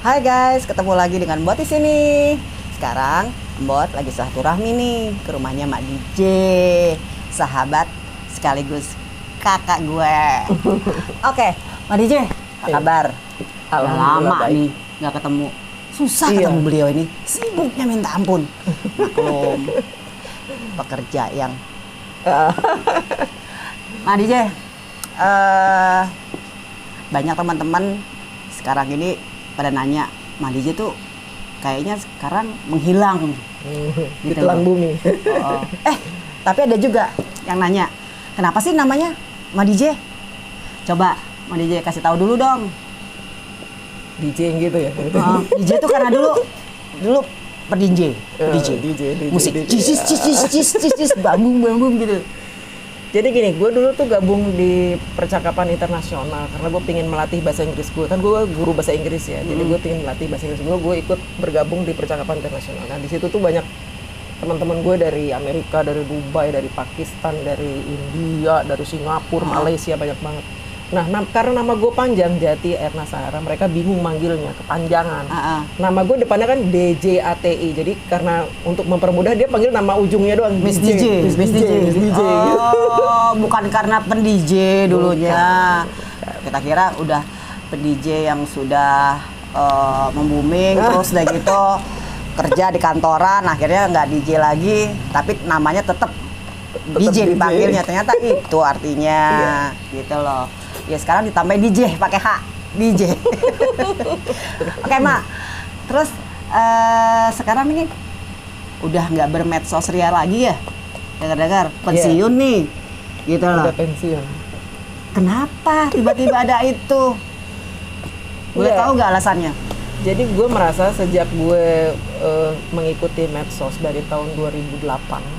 Hai guys, ketemu lagi dengan Mbot di sini. Sekarang Mbot lagi silaturahmi nih ke rumahnya Mak DJ, sahabat sekaligus kakak gue. Oke, Mak DJ, apa kabar? Udah lama baik. nih nggak ketemu. Susah ketemu beliau ini, sibuknya minta ampun. Maklum, pekerja yang Mak DJ, banyak teman-teman sekarang ini pada nanya, Mak DJ tuh kayaknya sekarang menghilang Di telan bumi. Oh. Tapi ada juga yang nanya, kenapa sih namanya Mak DJ? Coba Mak DJ kasih tahu dulu dong. DJ gitu ya. DJ tuh karena dulu per-DJ, musik cis bambung gitu. Jadi gini, gue dulu tuh gabung di percakapan internasional karena gue pengen melatih bahasa Inggris gue. Kan gue guru bahasa Inggris ya, jadi gue pengen melatih bahasa Inggris gue ikut bergabung di percakapan internasional. Nah di situ tuh banyak teman-teman gue dari Amerika, dari Dubai, dari Pakistan, dari India, dari Singapura, Malaysia, banyak banget. Nah, karena nama gue panjang, Jati Erna Sahara, mereka bingung manggilnya, kepanjangan. Nama gue depannya kan DJATI, jadi karena untuk mempermudah dia panggil nama ujungnya doang. Miss DJ. Oh, bukan karena pen-DJ dulunya. Kita kira udah pen-DJ yang sudah membuming, terus udah gitu kerja di kantoran, akhirnya nggak DJ lagi, tapi namanya tetap DJ dipanggilnya. Ternyata itu artinya, gitu loh. Ya sekarang ditambahin DJ pakai H, DJ. Oke Mak, terus sekarang ini udah nggak bermedsos ria lagi ya? Dengar-dengar pensiun nih, gitu loh. Udah pensiun. Kenapa tiba-tiba ada itu? Boleh tahu nggak alasannya? Jadi gue merasa sejak gue mengikuti medsos dari tahun 2008,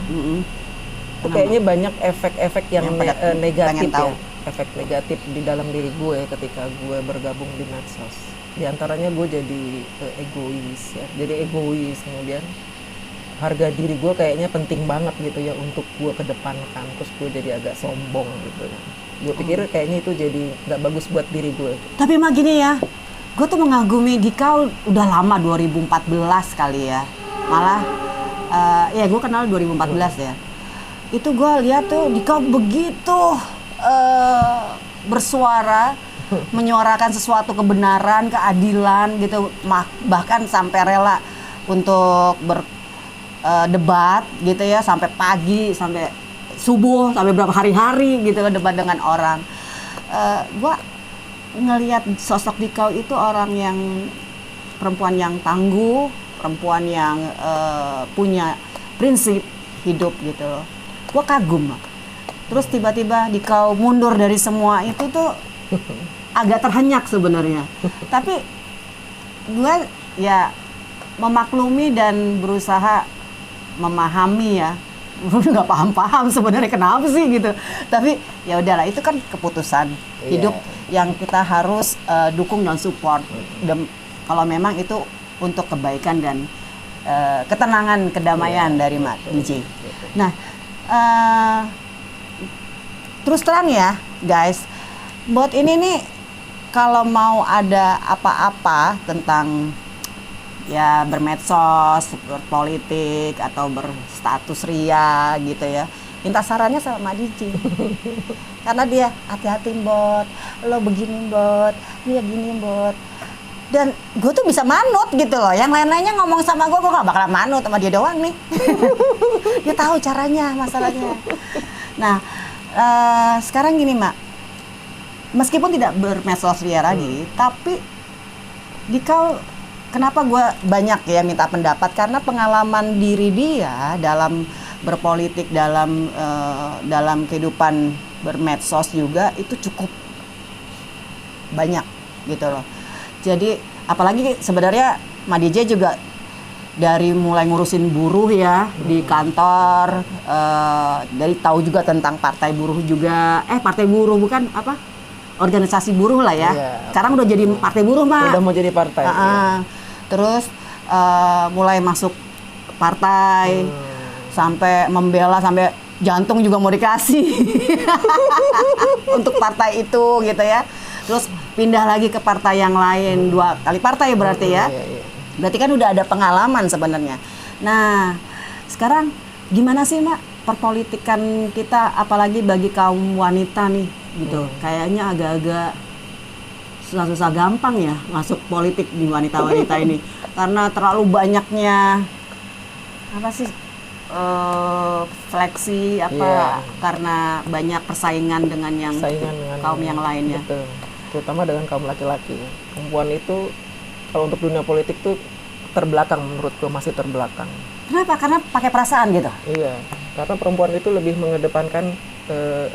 itu kayaknya banyak efek-efek yang negatif ya. Efek negatif di dalam diri gue ketika gue bergabung di medsos. Di antaranya gue jadi egois ya. Jadi egois, kemudian harga diri gue kayaknya penting banget gitu ya untuk gue kedepankan. Terus gue jadi agak sombong gitu ya. Gue pikir kayaknya itu jadi nggak bagus buat diri gue. Tapi emang gini ya, gue tuh mengagumi Dikau udah lama, 2014 kali ya. Malah ya gue kenal 2014 ya. Itu gue lihat tuh Dikau begitu bersuara, menyuarakan sesuatu kebenaran, keadilan gitu, bahkan sampai rela untuk berdebat gitu ya, sampai pagi, sampai subuh, sampai berapa hari-hari gitu debat dengan orang. Gua ngelihat sosok Dikau itu orang yang perempuan yang tangguh, perempuan yang punya prinsip hidup gitu loh. Gua kagum. Terus tiba-tiba Dikau mundur dari semua itu tuh agak terhenyak sebenarnya. Tapi gue ya memaklumi dan berusaha memahami ya. Nggak paham-paham sebenarnya kenapa sih gitu. Tapi ya udahlah, itu kan keputusan hidup yang kita harus dukung dan support. Dan kalau memang itu untuk kebaikan dan ketenangan, kedamaian dari Mak DJ. Nah, terus terang ya guys, Bot ini nih kalau mau ada apa-apa tentang ya bermedsos, berpolitik atau berstatus ria gitu ya, minta sarannya sama Mak DJ. Karena dia hati-hati Bot, lo begini Bot, dia gini Bot. Dan gue tuh bisa manut gitu loh. Yang lain-lainnya ngomong sama gue gak bakalan manut, sama dia doang nih. Dia tahu caranya, masalahnya. Nah, sekarang gini Mak, meskipun tidak bermedsos ria lagi, tapi Dikau, kenapa gue banyak ya minta pendapat, karena pengalaman diri dia dalam berpolitik, dalam kehidupan bermedsos juga itu cukup banyak gitu loh. Jadi apalagi sebenarnya Mak DJ juga dari mulai ngurusin buruh ya di kantor, dari tahu juga tentang partai buruh juga, partai buruh bukan apa, organisasi buruh lah ya. Sekarang udah jadi partai buruh Mak. Udah mau jadi partai. Terus mulai masuk partai, sampai membela, sampai jantung juga mau dikasih untuk partai itu gitu ya. terus pindah lagi ke partai yang lain 2 kali partai berarti ya. Iya. Berarti kan udah ada pengalaman sebenarnya. Nah, sekarang gimana sih Mak perpolitikan kita apalagi bagi kaum wanita nih gitu. Kayaknya agak-agak susah-susah gampang ya masuk politik di wanita-wanita ini karena terlalu banyaknya apa sih flexi apa karena banyak persaingan dengan yang kaum yang lainnya. Betul. Terutama dengan kaum laki-laki. Perempuan itu kalau untuk dunia politik tuh terbelakang menurutku, masih terbelakang. Kenapa? Karena pakai perasaan gitu. Iya, karena perempuan itu lebih mengedepankan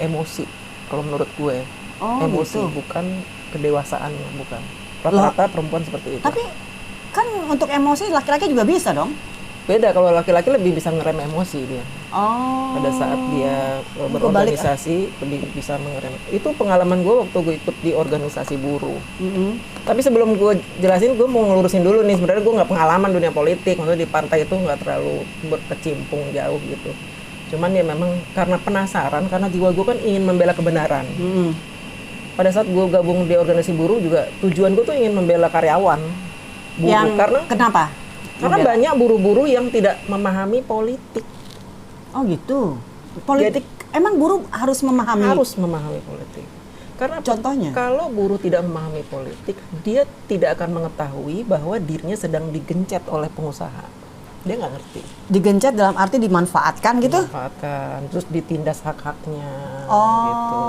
emosi kalau menurut gue. Emosi gitu. bukan kedewasaan, bukan. Rata-rata perempuan seperti itu. Tapi kan untuk emosi laki-laki juga bisa dong. Beda, kalau laki-laki lebih bisa ngerem emosi dia. Pada saat dia berorganisasi lebih bisa mengerem. Itu pengalaman gue waktu gue ikut di organisasi buruh. Tapi sebelum gue jelasin, gue mau ngelurusin dulu nih. Sebenarnya gue nggak pengalaman dunia politik, maksudnya di partai itu nggak terlalu berkecimpung jauh gitu. Cuman ya memang karena penasaran, karena jiwa gue kan ingin membela kebenaran. Pada saat gue gabung di organisasi buruh juga tujuan gue tuh ingin membela karyawan buruh. Karena kenapa? Karena banyak buruh-buruh yang tidak memahami politik. Oh gitu. Politik emang buruh harus memahami? Harus memahami politik. Karena contohnya kalau buruh tidak memahami politik, dia tidak akan mengetahui bahwa dirinya sedang digencet oleh pengusaha. Dia nggak ngerti. Digencet dalam arti dimanfaatkan gitu? Dimanfaatkan, terus ditindas hak-haknya Oh. gitu.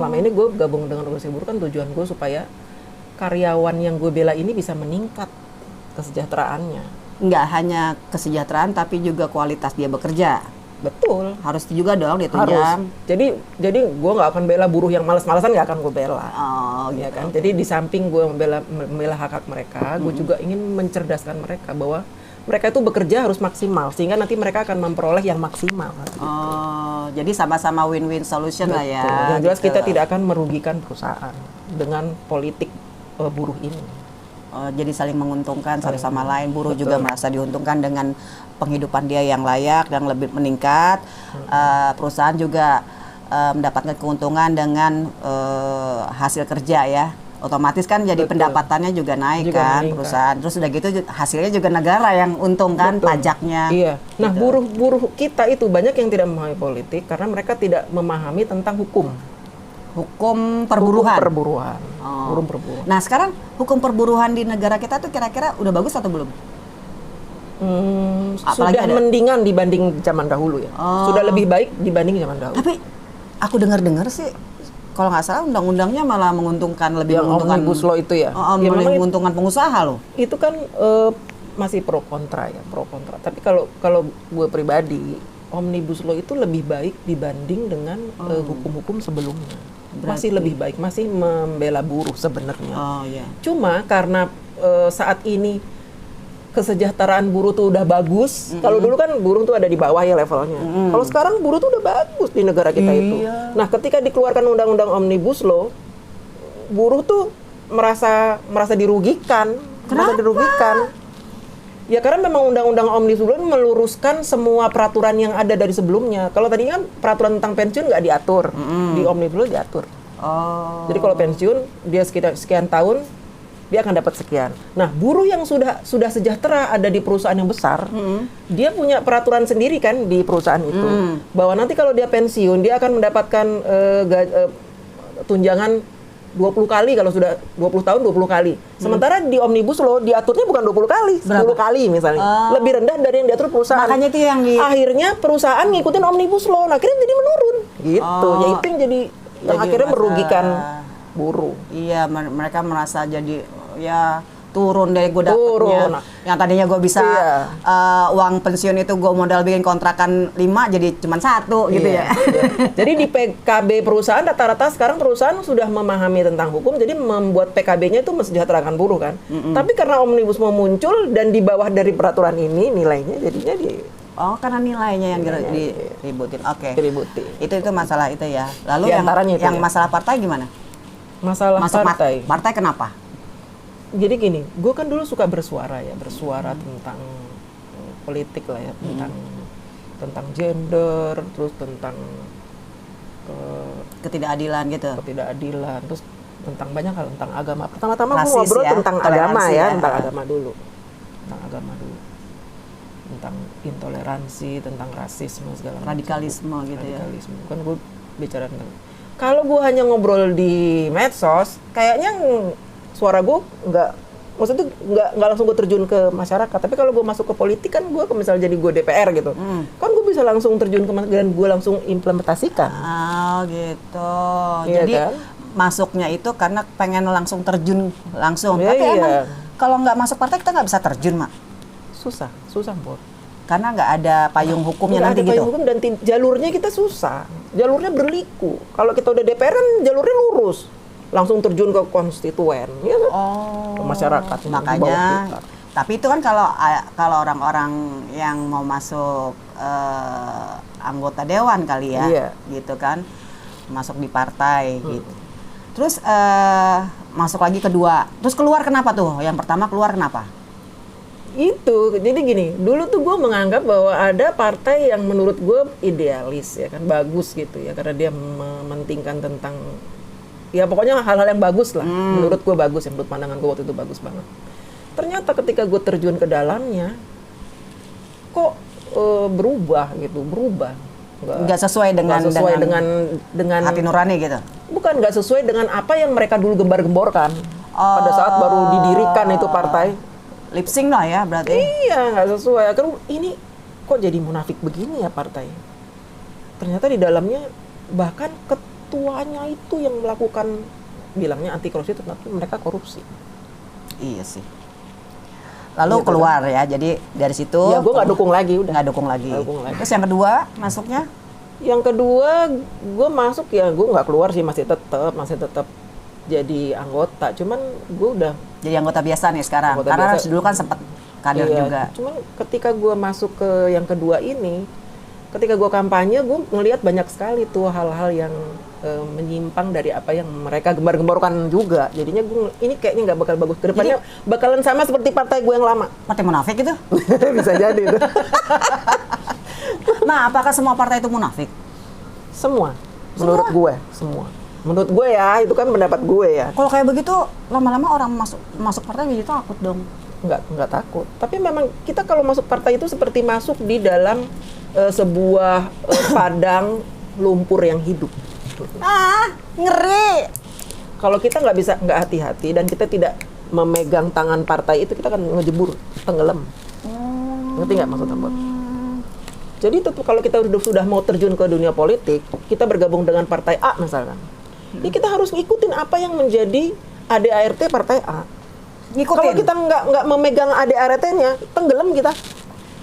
Selama ini gue gabung dengan organisasi buruh kan tujuan gue supaya karyawan yang gue bela ini bisa meningkat kesejahteraannya. Nggak hanya kesejahteraan tapi juga kualitas dia bekerja. Betul. Harus juga dong ditunjang. Harus. Jadi gue nggak akan bela buruh yang malas-malasan, nggak akan gue bela. Oh Ya gitu. kan. Jadi di samping gue membela hak-hak mereka, gue juga ingin mencerdaskan mereka bahwa mereka itu bekerja harus maksimal sehingga nanti mereka akan memperoleh yang maksimal. Oh, jadi sama-sama win-win solution lah ya. Betul. Yang jelas gitu. kita tidak akan merugikan perusahaan dengan politik buruh ini. Jadi saling menguntungkan satu sama lain. Buruh Betul. juga merasa diuntungkan dengan penghidupan dia yang layak dan lebih meningkat. Perusahaan juga mendapatkan keuntungan dengan hasil kerja ya. Otomatis kan jadi Betul. pendapatannya juga naik Juga kan meningkat. perusahaan. Terus udah gitu hasilnya juga negara yang untung kan, Betul. pajaknya. Iya. Nah, Gitu. buruh-buruh kita itu banyak yang tidak memahami politik karena mereka tidak memahami tentang hukum. Hukum perburuhan. Hukum perburuhan. Oh. Hukum perburuhan. Nah sekarang hukum perburuhan di negara kita tuh kira-kira udah bagus atau belum? Apalagi Sudah ada- mendingan dibanding zaman dahulu ya. Oh. Sudah lebih baik dibanding zaman dahulu. Tapi aku dengar-dengar sih kalau nggak salah undang-undangnya malah menguntungkan lebih Yang menguntungkan Omnibus Law itu ya. Ya, lebih memang menguntungkan pengusaha loh. itu kan masih pro kontra ya, pro kontra. Tapi kalau gue pribadi, Omnibus Law itu lebih baik dibanding dengan hukum-hukum sebelumnya. Masih lebih baik, masih membela buruh sebenarnya. Oh iya. Cuma karena saat ini kesejahteraan buruh tuh udah bagus. Kalau dulu kan buruh tuh ada di bawah ya levelnya. Kalau sekarang buruh tuh udah bagus di negara kita itu. Nah, ketika dikeluarkan undang-undang Omnibus Law, buruh tuh merasa dirugikan. Merasa dirugikan. Ya karena memang undang-undang Omnibus Law meluruskan semua peraturan yang ada dari sebelumnya. Kalau tadi kan peraturan tentang pensiun nggak diatur, di Omnibus Law diatur. Oh. Jadi kalau pensiun dia sekian tahun dia akan dapat sekian. Nah, buruh yang sudah sejahtera ada di perusahaan yang besar, dia punya peraturan sendiri kan di perusahaan itu, bahwa nanti kalau dia pensiun dia akan mendapatkan tunjangan 20 kali kalau sudah 20 tahun 20 kali. Sementara di Omnibus Law diaturnya bukan 20 kali, 10 kali misalnya. Lebih rendah dari yang diatur perusahaan. Makanya itu yang akhirnya perusahaan ngikutin Omnibus Law, nah, akhirnya jadi menurun. Gitu. Ya itu yang jadi yang akhirnya merugikan buruh. Iya, mereka merasa jadi ya turun dari gue dapetnya. Turun. Yang tadinya gue bisa Iya. uang pensiun itu gue modal bikin kontrakan 5 jadi cuma 1 gitu Iya, ya. iya. Jadi di PKB perusahaan rata-rata sekarang perusahaan sudah memahami tentang hukum, jadi membuat PKB-nya itu mensejahterakan buruh kan. Tapi karena Omnibus mau muncul dan di bawah dari peraturan ini nilainya jadinya Oh, karena nilainya yang diributin. Oke. diributin. Itu masalah itu ya. Lalu Di yang antaranya itu ya. masalah partai gimana? Masalah Masuk partai. partai kenapa? Jadi gini, gue kan dulu suka bersuara tentang politik lah ya, tentang gender, terus tentang Ketidakadilan gitu. ketidakadilan, terus tentang banyak hal, tentang agama. Pertama-tama gue Rasis ngobrol ya, tentang toleransi agama ya. tentang agama dulu. Tentang agama dulu. Tentang intoleransi, tentang rasisme segala macam. Radikalisme gitu ya. Radikalisme. Kan gue bicara tentang. Kalau gue hanya ngobrol di medsos, kayaknya suara gue maksudnya nggak langsung gue terjun ke masyarakat. Tapi kalau gue masuk ke politik kan gue misalnya jadi gue DPR gitu, kan gue bisa langsung terjun ke dan gue langsung implementasikan. Oh gitu. Iya Jadi kan? masuknya itu karena pengen langsung terjun langsung. Iya, Tapi iya. emang kalau nggak masuk partai kita nggak bisa terjun, Mak. Susah Bor. Karena nggak ada payung hukumnya Nggak nanti ada payung gitu. hukum dan jalurnya kita susah. Jalurnya berliku. Kalau kita udah DPR kan jalurnya lurus. Langsung terjun ke konstituen, ya kan? Ke masyarakat. di bawah Makanya. kita. Tapi itu kan kalau orang-orang yang mau masuk anggota dewan kali ya, Iya. gitu kan, masuk di partai gitu. Terus masuk lagi kedua. Terus keluar kenapa tuh? Yang pertama keluar kenapa? Itu, jadi gini, dulu tuh gue menganggap bahwa ada partai yang menurut gue idealis ya kan, bagus gitu ya, karena dia mementingkan tentang, ya pokoknya hal-hal yang bagus lah, menurut gue bagus, ya menurut pandangan gue waktu itu bagus banget. Ternyata ketika gue terjun ke dalamnya, kok berubah gitu, Nggak sesuai dengan dengan hati nurani gitu. bukan nggak sesuai dengan apa yang mereka dulu gembar-gemborkan pada saat baru didirikan itu partai. Lip sync lah ya berarti. Iya, nggak sesuai. Kan ini kok jadi munafik begini ya partai. Ternyata di dalamnya bahkan ketuanya itu yang melakukan, bilangnya anti korupsi, tetapi mereka korupsi. Iya sih. Lalu Iya, keluar ya. Jadi dari situ Ya gue nggak dukung lagi, udah. nggak dukung lagi. Nggak dukung lagi. Terus yang kedua masuknya Yang kedua, gue masuk ya, gue nggak keluar sih, masih tetap jadi anggota. Cuman gue udah jadi anggota biasa nih sekarang. Anggota Karena biasa. dulu kan sempat kader iya, juga. Cuman ketika gue masuk ke yang kedua ini, ketika gue kampanye, gue ngelihat banyak sekali tuh hal-hal yang menyimpang dari apa yang mereka gembar-gemborkan juga. Jadinya gue ini kayaknya nggak bakal bagus. Kedepannya bakalan sama seperti partai gue yang lama. Partai munafik itu? Bisa jadi tuh. Nah, apakah semua partai itu munafik? Semua. Menurut gue, semua. Menurut gue ya, itu kan pendapat gue ya. Kalau kayak begitu, lama-lama orang masuk partai jadi takut dong. Nggak takut. Tapi memang kita kalau masuk partai itu seperti masuk di dalam sebuah padang lumpur yang hidup. Ah, ngeri. Kalau kita nggak hati-hati dan kita tidak memegang tangan partai itu, kita akan ngejebur, tenggelam. Ngerti nggak maksud Ambon? Jadi tentu kalau kita sudah mau terjun ke dunia politik, kita bergabung dengan partai A misalkan, ya kita harus ngikutin apa yang menjadi ADART partai A. Ngikutin. Kalau kita nggak memegang ADART-nya, tenggelam kita.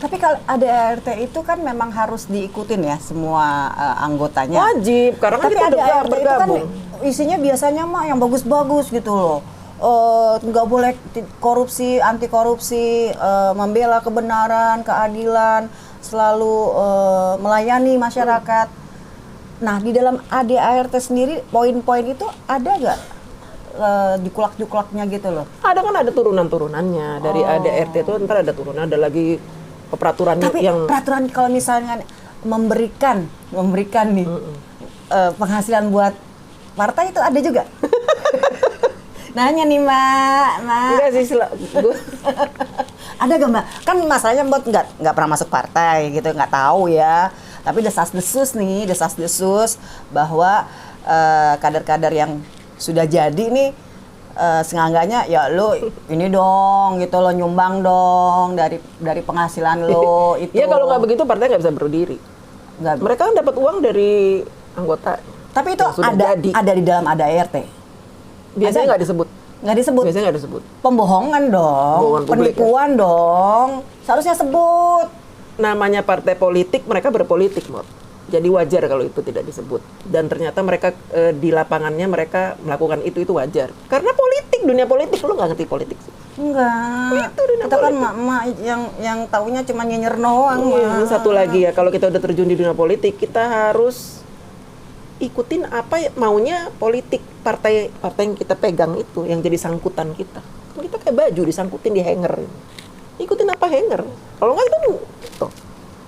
Tapi kalau ADART itu kan memang harus diikutin ya semua anggotanya. Wajib, karena kan Tapi kita ADART itu kan bergabung. isinya biasanya mah yang bagus-bagus gitu loh. Nggak boleh korupsi, anti korupsi, membela kebenaran, keadilan, selalu melayani masyarakat. Nah, di dalam ADART sendiri poin-poin itu ada nggak dikulak-juklaknya gitu loh? Ada kan, ada turunan-turunannya dari ADART itu, ntar ada turunan, ada lagi peraturan Tapi yang peraturan kalau misalnya memberikan nih penghasilan buat partai itu ada juga. Nanya nih Mbak. enggak sih gua Ada gak Mbak? Kan masalahnya Mbak nggak pernah masuk partai gitu, nggak tahu ya. Tapi desas-desus bahwa kader-kader yang sudah jadi nih seenggaknya ya lo ini dong gitu lo, nyumbang dong dari penghasilan lo itu. ya kalau nggak begitu partai nggak bisa berdiri. Nggak. Mereka kan dapat uang dari anggota. Tapi itu yang sudah jadi. ada di dalam ADART. Biasanya nggak disebut. Nggak disebut. Biasanya nggak disebut. Pembohongan dong, Pembohongan publik, penipuan dong. Seharusnya sebut. Namanya partai politik, mereka berpolitik, Mot. Jadi wajar kalau itu tidak disebut. Dan ternyata mereka di lapangannya mereka melakukan itu wajar. Karena politik, dunia politik, lo nggak ngerti politik sih. Enggak. Itu dunia Kita kan politik. mak-mak yang taunya cuma nyinyir doang. Iya, satu lagi ya, kalau kita udah terjun di dunia politik, kita harus ikutin apa maunya politik partai yang kita pegang itu, yang jadi sangkutan kita. Kan kita kayak baju disangkutin di hanger. Ikutin apa hanger. Kalau nggak itu tuh.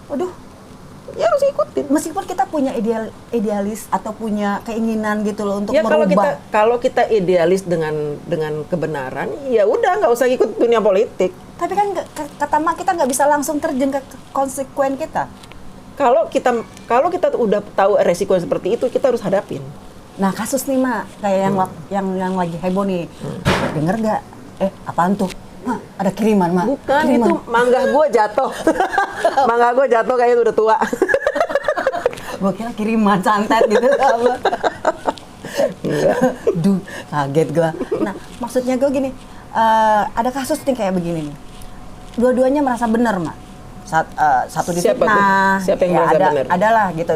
Waduh. ya harus ikutin. Meskipun kita punya idealis atau punya keinginan gitu loh untuk Ya merubah. kalau kita idealis dengan kebenaran, ya udah nggak usah ikut dunia politik. Tapi kan kata Mak, kita nggak bisa langsung terjun ke konsekuen kita. Kalau kita udah tahu resiko seperti itu, kita harus hadapin. Nah kasus nih Mak, kayak yang lagi heboh nih, denger nggak? Apaan tuh? Mak, ada kiriman Mak. Bukan, kiriman. itu mangga gue jatuh. Mangga gue jatuh kayaknya udah tua. Gue kira kiriman santet gitu. Duh, kaget gue. Nah, maksudnya gue gini, ada kasus nih kayak begini nih. Dua-duanya merasa benar, Mak. Satu Siapa difitnah. tuh? Siapa yang merasa benar? Adalah gitu,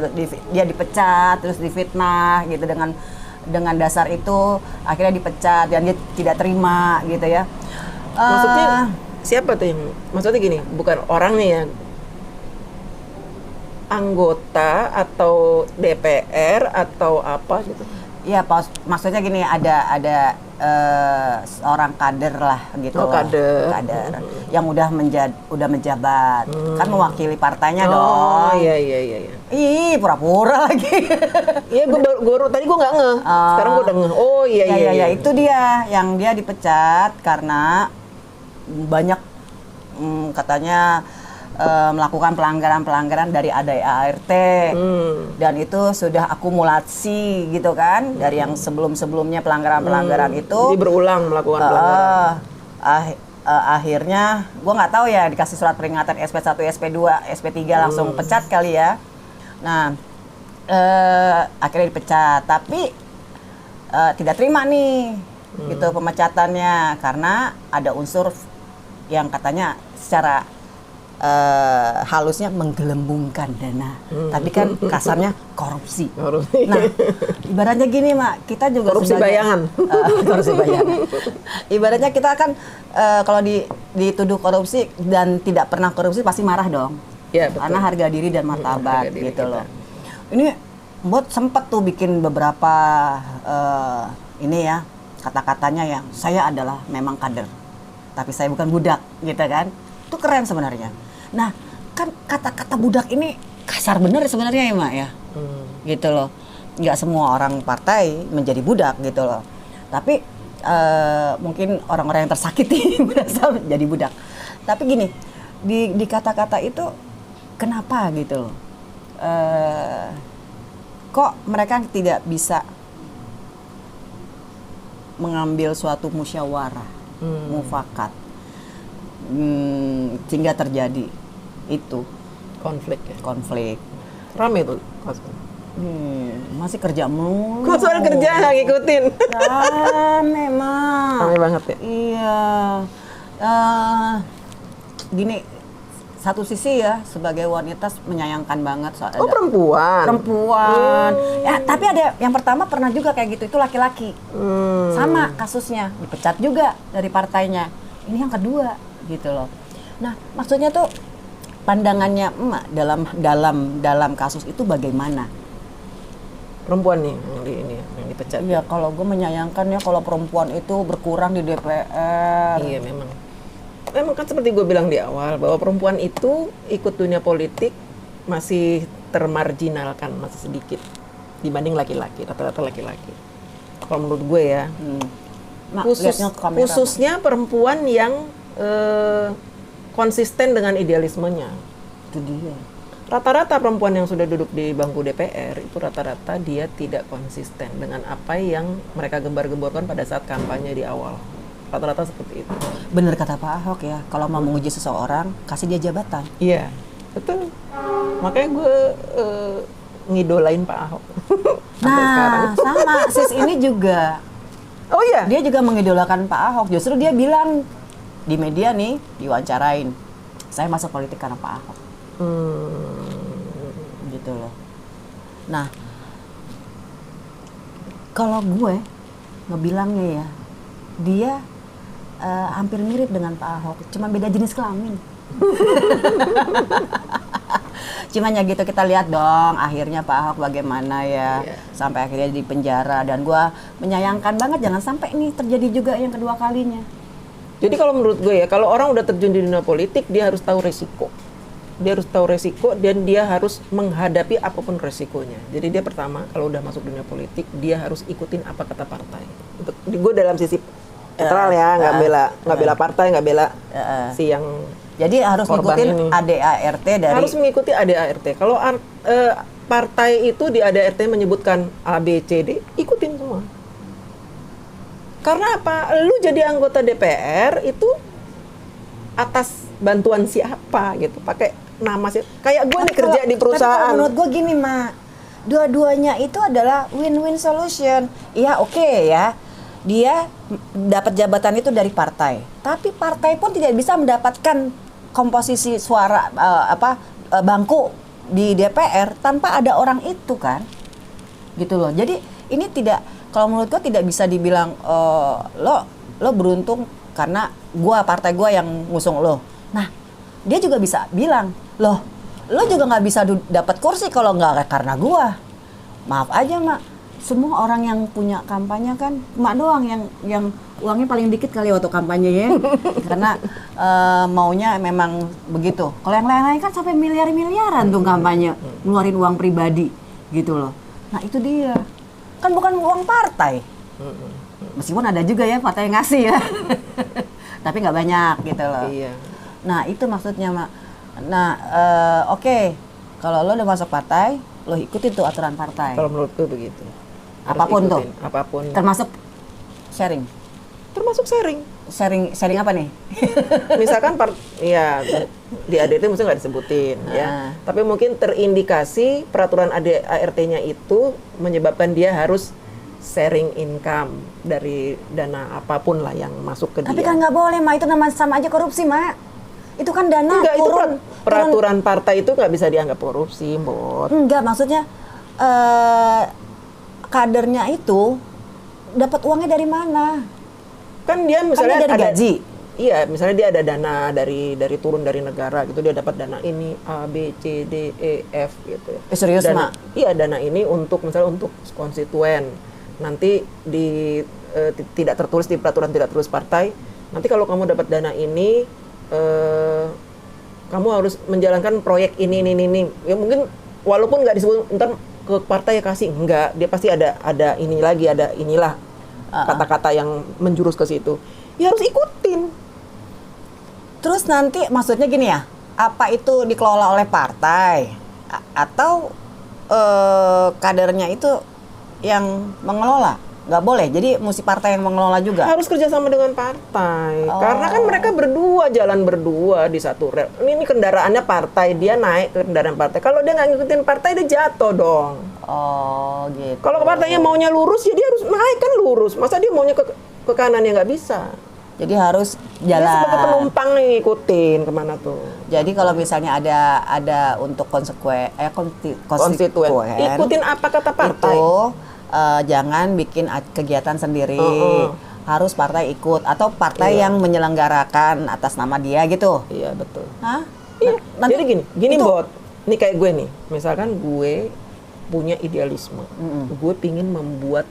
dia dipecat, terus difitnah gitu dengan dasar itu akhirnya dipecat dan dia tidak terima gitu ya. Maksudnya siapa tuh yang? Maksudnya gini, bukan orangnya ya. Anggota atau DPR atau apa gitu. Iya, maksudnya gini, ada seorang kader lah gitu. Oh, kader. Yang udah menjabat. Kan mewakili partainya Oh, dong. iya. Ih, pura-pura lagi. Iya, tadi gue nggak ngeh. Sekarang gue udah ngeh. Oh, iya. Itu dia yang dia dipecat karena banyak katanya melakukan pelanggaran dari ADART dan itu sudah akumulasi gitu kan dari yang sebelumnya pelanggaran itu. Jadi berulang melakukan pelanggaran. Akhirnya gue nggak tahu ya dikasih surat peringatan SP1, SP2, SP3 langsung pecat kali ya. Nah akhirnya dipecat tapi tidak terima nih gitu pemecatannya karena ada unsur yang katanya secara halusnya menggelembungkan dana, tapi kan kasarnya korupsi. Nah, ibaratnya gini Mak, kita juga korupsi bayangan. Korupsi bayangan. Ibaratnya kita kan kalau dituduh korupsi dan tidak pernah korupsi pasti marah dong. Ya, betul. Karena harga diri dan martabat gitu kita. loh. Ini Mbot sempet tuh bikin beberapa ini ya kata-katanya yang saya adalah memang kader, tapi saya bukan budak gitu kan. Itu keren sebenarnya. Nah, kan kata-kata budak ini kasar bener sebenarnya ya, Mak ya. Gitu loh. Nggak semua orang partai menjadi budak gitu loh. Tapi mungkin orang-orang yang tersakiti merasa jadi budak. Tapi gini, di kata-kata itu kenapa gitu loh. Kok mereka tidak bisa mengambil suatu musyawarah, mufakat, sehingga terjadi itu konflik. Rame tuh. Masih kerja mulu. Kok soal kerja nggak ngikutin? Rame Mak. Rame banget ya. Iya. Gini, satu sisi ya sebagai wanita menyayangkan banget soal perempuan. Ya, tapi ada yang pertama pernah juga kayak gitu, itu laki-laki. Sama kasusnya, dipecat juga dari partainya. Ini yang kedua gitu loh. Nah, maksudnya tuh pandangannya Emak dalam kasus itu bagaimana? Perempuan nih yang dipecat. Iya, kalau gue menyayangkan ya kalau perempuan itu berkurang di DPR. Iya, memang kan seperti gue bilang di awal bahwa perempuan itu ikut dunia politik masih termarginalkan, masih sedikit dibanding laki-laki, rata-rata laki-laki. Kalau menurut gue ya, khususnya perempuan yang konsisten dengan idealismenya. Itu dia. Rata-rata perempuan yang sudah duduk di bangku DPR itu rata-rata dia tidak konsisten dengan apa yang mereka gembar-gemborkan pada saat kampanye di awal. Rata-rata seperti itu. Bener kata Pak Ahok ya, kalau mau menguji seseorang, kasih dia jabatan. Iya, betul. Makanya gue ngidolain Pak Ahok. Nah, sama sis ini juga. Oh iya? Dia juga mengidolakan Pak Ahok. Justru dia bilang di media nih, diwawancarain, saya masuk politik karena Pak Ahok. Gitu loh. Nah, kalau gue ngebilangnya ya, dia hampir mirip dengan Pak Ahok, cuma beda jenis kelamin. Cuman ya gitu, kita lihat dong akhirnya Pak Ahok bagaimana ya, sampai akhirnya di penjara. Dan gue menyayangkan banget jangan sampai ini terjadi juga yang kedua kalinya. Jadi kalau menurut gue ya, kalau orang udah terjun di dunia politik, dia harus tahu resiko. dia harus tahu resiko dan dia harus menghadapi apapun resikonya. Jadi dia pertama kalau udah masuk dunia politik dia harus ikutin apa kata partai. Untuk gue dalam sisi netral ya, nggak bela partai, nggak bela si yang jadi harus ngikutin ini. ADART dari Harus mengikuti ADART. Kalau partai itu di ADART menyebutkan A, B, C, D, ikutin semua. Karena apa? Lu jadi anggota DPR itu atas bantuan siapa gitu, pakai nama sih. Kayak gue nih kerja di perusahaan. Tapi kalau menurut gue gini, Mak, dua-duanya itu adalah win-win solution. Iya, oke ya. Dia dapat jabatan itu dari partai, tapi partai pun tidak bisa mendapatkan komposisi suara bangku di DPR tanpa ada orang itu kan, gitu loh. Jadi ini tidak, kalau menurut gue tidak bisa dibilang lo beruntung karena partai gue yang ngusung lo. Nah, dia juga bisa bilang lo juga nggak bisa dapat kursi kalau nggak karena gue. Maaf aja, Mak, semua orang yang punya kampanye kan Mak doang yang uangnya paling dikit kali waktu kampanye ya. Karena maunya memang begitu. Kalau yang lain-lain kan sampai miliar-miliaran tuh kampanye, ngeluarin uang pribadi gitu loh. Nah, itu dia. Kan bukan uang partai. Meskipun ada juga ya partai yang ngasih ya. Tapi nggak banyak gitu loh. Iya. Nah, itu maksudnya, Mak. Nah, oke. Kalau lo udah masuk partai, lo ikutin tuh aturan partai. Kalau menurutku begitu. Apapun tuh. Apapun. Termasuk sharing. Termasuk sharing. Sharing apa nih? Misalkan ya di ADT mungkin nggak disebutin ya. Tapi mungkin terindikasi peraturan ADART-nya itu menyebabkan dia harus sharing income dari dana apapun lah yang masuk ke dia. Tapi kan nggak boleh, Mak. Itu namanya sama aja korupsi, Mak. Itu kan dana Enggak, turun. itu peraturan partai itu nggak bisa dianggap korupsi, Mbot. Enggak, maksudnya kadernya itu dapat uangnya dari mana? Kan dia misalnya Kan dari gaji. Iya, misalnya dia ada dana dari turun dari negara gitu, dia dapat dana ini A, B, C, D, E, F gitu. Serius, Mak? Mak? Iya, dana ini untuk misalnya untuk konstituen. Nanti tidak tertulis di peraturan tidak tertulis partai. Nanti kalau kamu dapat dana ini, kamu harus menjalankan proyek ini. Ya mungkin walaupun nggak disebut, ntar ke partai ya kasih, enggak, dia pasti ada ini lagi, ada inilah kata-kata yang menjurus ke situ. Ya harus ikutin. Terus nanti maksudnya gini ya, apa itu dikelola oleh partai atau kadernya itu yang mengelola? Nggak boleh, jadi mesti partai yang mengelola juga? Harus kerjasama dengan partai. Karena kan mereka jalan berdua di satu rel. Ini kendaraannya partai, dia naik ke kendaraan partai. Kalau dia nggak ngikutin partai, dia jatuh dong. Oh, gitu. Kalau partainya maunya lurus, ya dia harus naik kan lurus. Masa dia maunya ke kanan, ya nggak bisa. Jadi harus Dia jalan. sebagai penumpang nih ngikutin kemana tuh. Jadi kalau misalnya ada untuk konstituen, Ikutin apa kata partai. itu jangan bikin kegiatan sendiri. Harus partai ikut atau partai yang menyelenggarakan atas nama dia gitu. Iya, betul. Hah? Iya. Nanti Jadi gini itu- Bot. Ini kayak gue nih. Misalkan gue punya idealisme. Gue pingin membuat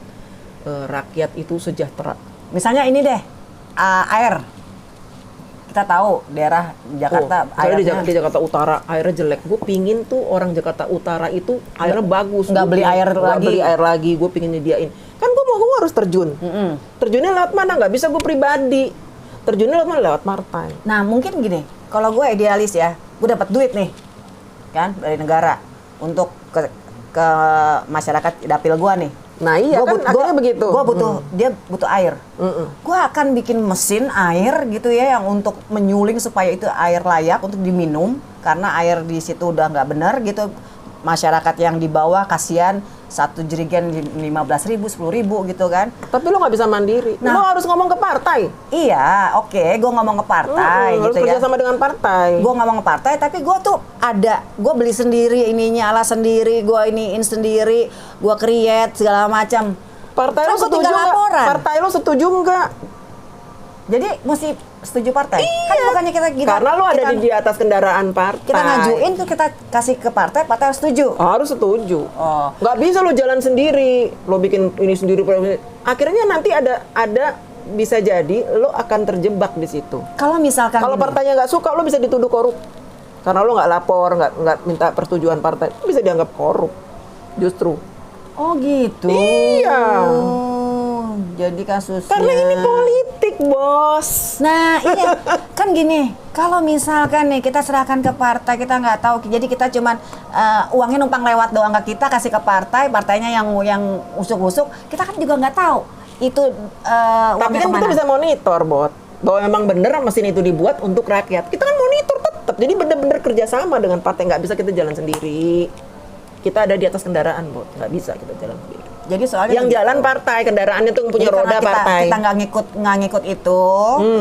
rakyat itu sejahtera. Misalnya ini deh, air. Kita tahu daerah Jakarta Misalnya di Jakarta Utara airnya jelek. Gue pingin tuh orang Jakarta Utara itu airnya bagus. nggak beli air Nggak lagi. beli air lagi. Gue pingin nyediain. Kan gue harus terjun. Terjunnya lewat mana? Nggak bisa gue pribadi. Terjunnya lewat mana? Lewat partai. Nah, mungkin gini, kalau gue idealis ya, gue dapat duit nih, kan dari negara untuk ke masyarakat dapil gue nih. Nah iya kan akhirnya begitu. Gue dia butuh air. Gue akan bikin mesin air gitu ya yang untuk menyuling supaya itu air layak untuk diminum karena air di situ udah nggak benar gitu. Masyarakat yang di bawah kasihan satu jerigen 15.000, 10.000 gitu kan. Tapi lo nggak bisa mandiri. Lo harus ngomong ke partai. Iya, oke, gue ngomong ke partai harus gitu ya. kerja sama dengan partai. Gue ngomong ke partai, tapi gue tuh gue beli sendiri ininya, alas sendiri, gue iniin sendiri, gue create segala macam. Partai Kan lo gua setuju tinggal nggak? laporan. Partai lo setuju nggak? Jadi mesti setuju partai. Kan bukannya kita Karena lo ada di atas kendaraan partai. kita ngajuin tuh kita kasih ke partai harus setuju. Harus setuju. Oh. Nggak bisa lo jalan sendiri, lo bikin ini sendiri. Akhirnya nanti ada bisa jadi lo akan terjebak di situ. Kalau misalkan Kalau gini, partainya nggak suka, lo bisa dituduh korup. Karena lo nggak lapor, nggak minta persetujuan partai, bisa dianggap korup. Justru. Oh gitu. Iya. Jadi kasusnya. Karena ini politik, bos. Nah iya, kan gini, kalau misalkan nih kita serahkan ke partai, kita nggak tahu, jadi kita cuman uangnya numpang lewat doang ke kita, kasih ke partai, partainya yang usuk-usuk, kita kan juga nggak tahu itu Tapi uangnya kan kemana. kita bisa monitor, bot. Bahwa memang bener mesin itu dibuat untuk rakyat. Kita kan monitor tetap. Jadi bener-bener kerjasama dengan partai. Nggak bisa kita jalan sendiri. Kita ada di atas kendaraan, bot. Nggak bisa kita jalan sendiri. Jadi soalnya Yang jalan partai, kendaraannya tuh yang punya jadi karena roda partai. kita nggak ngikut itu,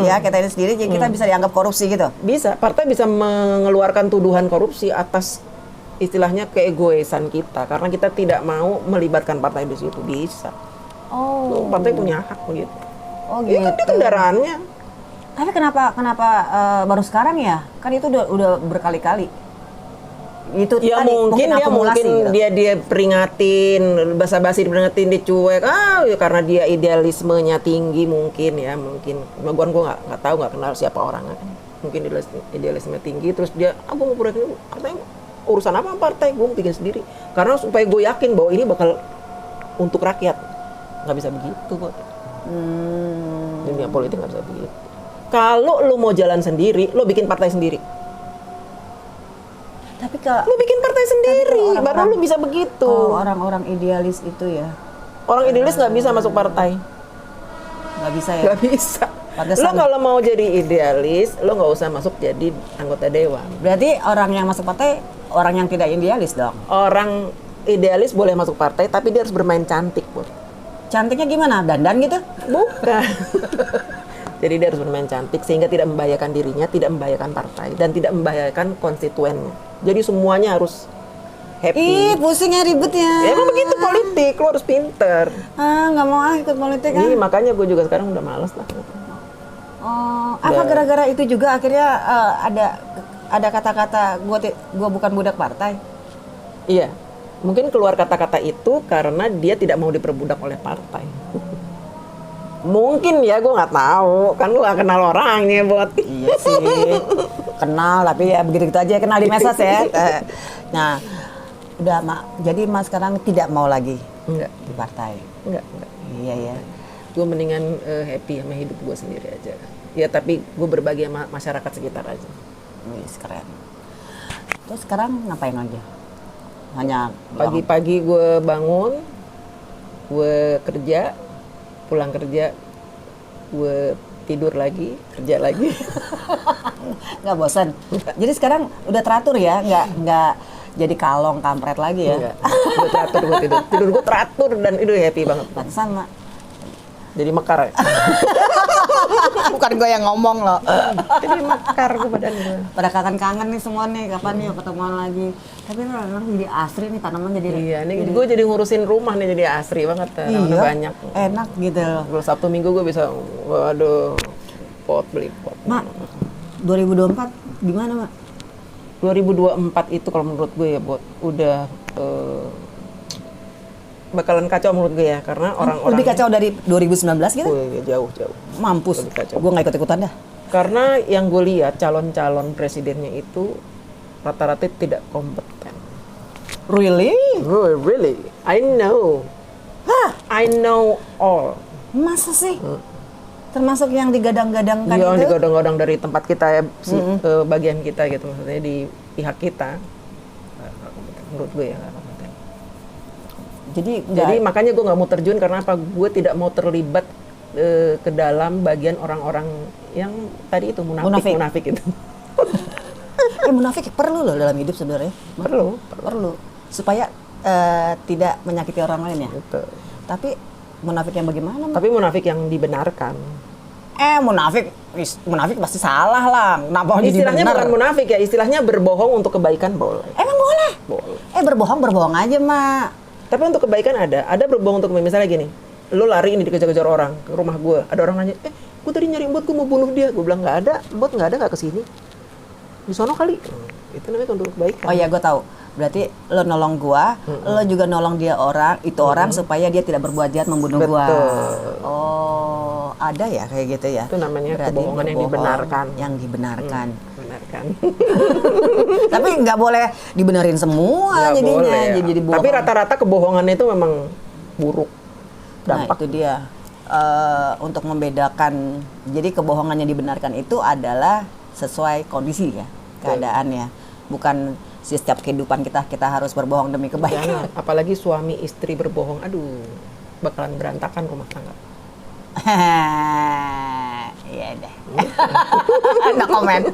ya kita ini sendiri, jadi kita bisa dianggap korupsi gitu. Bisa, partai bisa mengeluarkan tuduhan korupsi atas istilahnya keegoisan kita. Karena kita tidak mau melibatkan partai di situ. Bisa. Oh, Partai punya hak begitu. oh Itu gitu. kan dia kendaraannya. Tapi kenapa baru sekarang ya? Kan itu udah berkali-kali. Itu Ya tadi, mungkin akumulasi gitu. dia peringatin, basa-basi diperingatin, dicuek. Ya karena dia idealismenya tinggi mungkin ya, mungkin. Cuma gue nggak tahu, nggak kenal siapa orangnya. Mungkin idealisme tinggi, terus dia, gue mau proyek ini, katanya urusan apa sama partai, gue mau bikin sendiri. Karena supaya gue yakin bahwa ini bakal untuk rakyat. Nggak bisa begitu kok. Dunia politik nggak bisa begitu. Kalau lo mau jalan sendiri, lo bikin partai sendiri. Tapi kalau Lo bikin partai sendiri, baru lo bisa begitu. orang-orang idealis itu ya Orang idealis nggak bisa masuk partai. nggak bisa ya. Nggak bisa. Pantesan. Lo kalau mau jadi idealis, lo nggak usah masuk jadi anggota dewan. Berarti orang yang masuk partai orang yang tidak idealis dong. Orang idealis boleh masuk partai, tapi dia harus bermain cantik, Bud. Cantiknya gimana? Dandan gitu? Bukan. Jadi dia harus bermain cantik sehingga tidak membahayakan dirinya, tidak membahayakan partai, dan tidak membahayakan konstituennya. Jadi semuanya harus happy. Ih, pusingnya ribetnya. Ya, emang begitu politik, lo harus pinter. Nggak mau ikut politik Iya, makanya gue juga sekarang udah males lah. Oh, apa gara-gara itu juga akhirnya ada kata-kata gua bukan budak partai. Iya, mungkin keluar kata-kata itu karena dia tidak mau diperbudak oleh partai. Mungkin ya, gue nggak tahu. Kan gue nggak kenal orangnya, Bot. Iya sih, kenal tapi ya begitu-gitu aja, kenal di medsos ya. Nah, udah Mak, jadi Mas sekarang tidak mau lagi Enggak, di partai. enggak. Iya ya. Gue mendingan happy sama hidup gue sendiri aja. Ya, tapi gue berbagi sama masyarakat sekitar aja. Wih, keren. Terus sekarang ngapain aja? Hanya Pagi-pagi gue bangun, gue kerja, pulang kerja, gue tidur lagi, kerja lagi. nggak bosan. Jadi sekarang udah teratur ya, nggak jadi kalong kampret lagi ya. Enggak, gue teratur, gue tidur. Tidur gue teratur dan itu happy banget. Pantesan Mak. Jadi mekar ya? Bukan gue yang ngomong loh. Jadi mekar gue badan gue. Pada kangen-kangen nih semua nih, kapan nih ketemuan lagi. Tapi orang jadi asri nih, tanaman jadi Iya, nih gue jadi ngurusin rumah nih, jadi asri banget. iya, Banyak. enak gitu. Kalau Sabtu Minggu gue bisa, waduh, beli pot. Mak, 2024 gimana Mak? 2024 itu kalau menurut gue ya, Bot, udah bakalan kacau menurut gue ya, karena orang-orang Lebih kacau dari 2019 gitu? jauh. Mampus, Lebih kacau. gue nggak ikut-ikutan dah. Karena yang gue lihat calon-calon presidennya itu rata-rata tidak kompeten. Really? Oh, really? I know. Hah? I know all. Masa sih? Termasuk yang digadang-gadangkan Yang itu? digodong-godong dari tempat kita ya, bagian kita gitu, maksudnya di pihak kita. Nggak kompeten. Menurut gue ya nggak kompeten. Jadi makanya gue nggak mau terjun karena apa? Gue tidak mau terlibat ke dalam bagian orang-orang yang tadi itu munafik itu. Munafik perlu loh dalam hidup sebenarnya. Perlu. Supaya tidak menyakiti orang lain ya. Gitu. Tapi munafik yang bagaimana? Mak? Tapi munafik yang dibenarkan. Munafik pasti salah lah. Kenapa jadi Istilahnya benar? bukan munafik ya, istilahnya berbohong untuk kebaikan boleh. Emang boleh? Boleh. Berbohong aja Mak. Tapi untuk kebaikan ada berbohong untuk misalnya gini, lo lari ini dikejar-kejar orang ke rumah gue, ada orang nanya, gue tadi nyari Bot, gue mau bunuh dia, gue bilang nggak ada, Bot nggak ada, nggak kesini, di sono kali, itu namanya untuk kebaikan. Oh iya, gue tahu. Berarti lo nolong gua, lo juga nolong orang supaya dia tidak berbuat jahat membunuh gua. Betul. Oh, ada ya kayak gitu ya. Itu namanya Berarti kebohongan yang berbohong dibenarkan. Yang dibenarkan. Benar. kan. Tapi nggak boleh dibenerin semua Nggak jadinya, boleh, ya. jadi bohong. Tapi rata-rata kebohongan itu memang buruk. Nah Dampak. itu dia. Untuk membedakan, jadi kebohongan yang dibenarkan itu adalah sesuai kondisi ya, keadaannya. Bukan setiap kehidupan kita harus berbohong demi kebaikan. Jangan, apalagi suami istri berbohong, aduh, bakalan berantakan rumah tangga. Iya deh. No comment.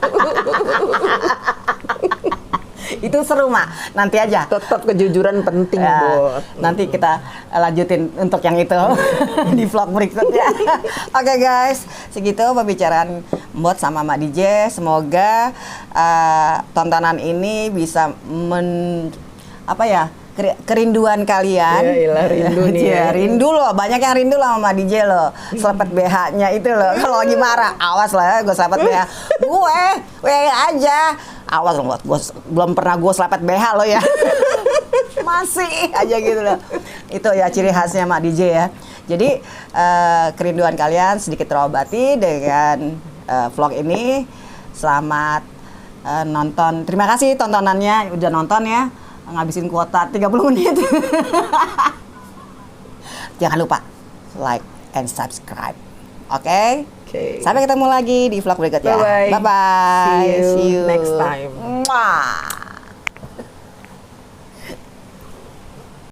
Itu seru mak, nanti aja. Tetap kejujuran penting, Ya, Bot. nanti kita lanjutin untuk yang itu di vlog berikutnya. Oke guys, segitu pembicaraan Mbot sama Mak DJ. Semoga tontonan ini bisa kerinduan kalian. Ya, iyalah, rindu nih Iya, ya. rindu loh, banyak yang rindu lah sama DJ loh. Selepet BH-nya itu loh. Kalau lagi marah, awas lah ya, gue selepet BH. Gue aja. Awas loh, gue belum pernah gue selepet BH lo ya. Masih aja gitu loh. Itu ya ciri khasnya Mak DJ ya. Jadi kerinduan kalian sedikit terobati dengan vlog ini. Selamat nonton. Terima kasih tontonannya, udah nonton ya. Ngabisin kuota 30 menit. Jangan lupa like and subscribe. Oke? Oke. Sampai ketemu lagi di vlog berikutnya. Bye-bye. Bye-bye. See you next time. Mwah.